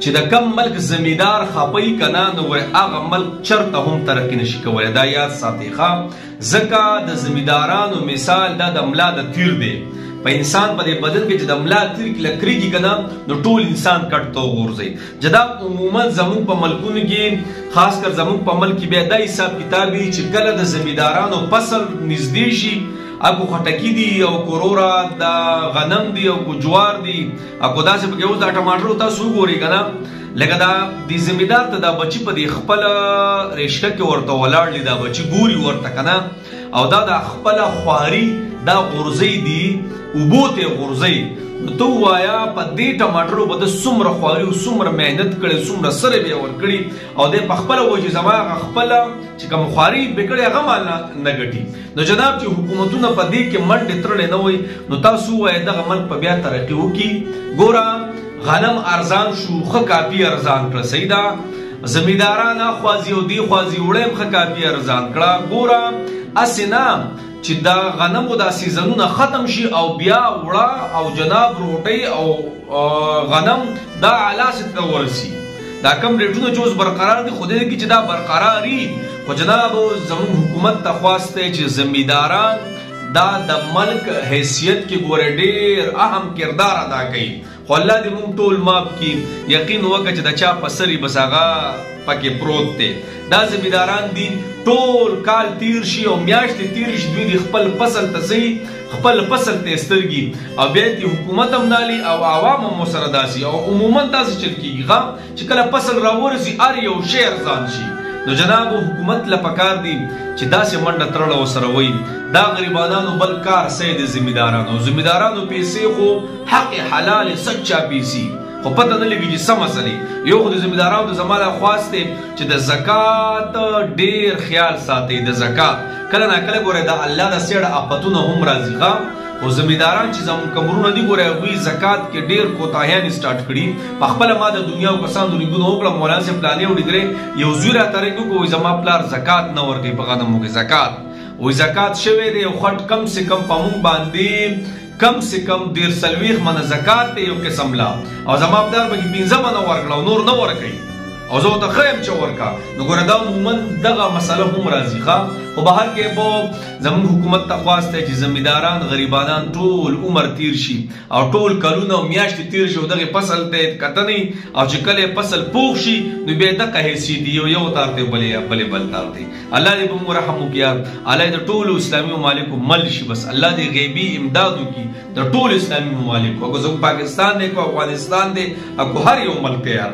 چې د کم ملک زمیدار خپي کنه نو هغه ملک چرته هم ترقی نشي کولی. دا یاد ساتئ ښه، ځکه د زمیدارانو مثال دا د ملا د تیر دی. په انسان په دې بدن کې چې د ملا تیر کله کریږي کنه نو ټول انسان کټ ته وغورځي. جدا عموما زموږ په ملکونو کې خاص کر زموږ په ملک کې بیا دا حساب کتاب چې کله د زمیدارانو فصل نږدې شي، اکو خټکی دی او کورورا دا غنم دی او کو جوار دی اکو داسې پکې اوس دا ټماټر تاسو وګورئ کنه لکه دا د زمیدار ته دا بچی په دې خپل رشته کې ورته ولاړ دا بچی ګوري ورته کنه او دا د خپل خواري دا غورځي دی وبوته غورځي. تو وایا په دې ټماټرو به د څومره خواري او څومره مهنت کړي څومره سره به ور کړي او د خپل وجه زما خپل چې کوم خواري بکړي هغه مال نه ګټي. نو جناب چې حکومتونه په دې کې منډه ترلې نه وي نو تاسو وای دغه ملک په بیا ترقی وکي. ګوره غنم ارزان شو، خه کافي ارزان کړ سیدا، زمیداران خوازي او دی خوازي وړم خه کافي ارزان کړه. ګوره اسینا چې دا غنمو دا سیزنونه ختم شي او بیا وړه او جناب روټي او غنم دا علاسه ته ورسي. دا کم ریټونه چې اوس برقرار دي خو دې کې چې دا برقراري خو جناب زموږ حکومت ته خواسته چې زمیداران دا د ملک حیثیت کې ګوره ډېر اهم کردار ادا کوي. خو الله دې موږ ټول معاف کړي. یقین وکړه چې د چا په سرې بس هغه پکې پروت دی. دا زمیداران دي ټول کال تیر شي او میاشتې تیر شي دوی د خپل فصل ته صحیح خپل فصل ته سترګي او بیا د حکومت هم نالي او عوام هم سره داسي او عموما داسې چل کېږي چې کله فصل راورسي هر یو شی ارزان شي. نو جناب حکومت له پکار دي چې داسې منډه ترړه ورسره وي. دا غریبانانو بل کار سید زمیدارانو پیسې خو حق حلال سچا پیسې خو پته نه لګي چې څه مسلې. یو خو د زمیدارانو د زماله خواسته چې د زکات ډیر خیال ساتي. د زکات کله نه کله ګوره د الله د سیړه اپتونه هم راځي ښه، او زمیداران چې زموږ کمرونه دي ګوره هغوی زکات کې ډیر کوتاهیان سټارټ کړي. په خپله ما د دنیا او کسانو رنګونه وکړه مولانا صاحب پلانې او ډګرې یو زوی راته رنګ وکړو زما پلار زکات نه ورکوي په غنمو کې. زکات وایي زکات شوی دی او خټ کم سے کم په موږ باندې کم سے کم 1.5 منه زکات دی یو قسم لا او زما پلار به 15 منه ورکړه او نور نه ورکوي او زه ورته ښیم چې ورکړه. نو ګوره دا عموما دغه مسله هم راځي ښه. خو بهر کې به زموږ حکومت ته خواسته چې زمیداران غریبانان ټول عمر تیر شي او ټول کلونه او میاشتې تیر شي او دغه فصل ته کتنې او چې کله فصل پوخ شي نو بیا دغه حیثیت یو تار دی بلې بل تار دی. الله دې به مو رحم وکړي. الله دې ټولو اسلامي ممالکو مل شي. بس الله دې غیبي امداد وکړي د ټولو اسلامي ممالکو، اګو زموږ پاکستان دی کو افغانستان دی اګو هر یو ملک یار.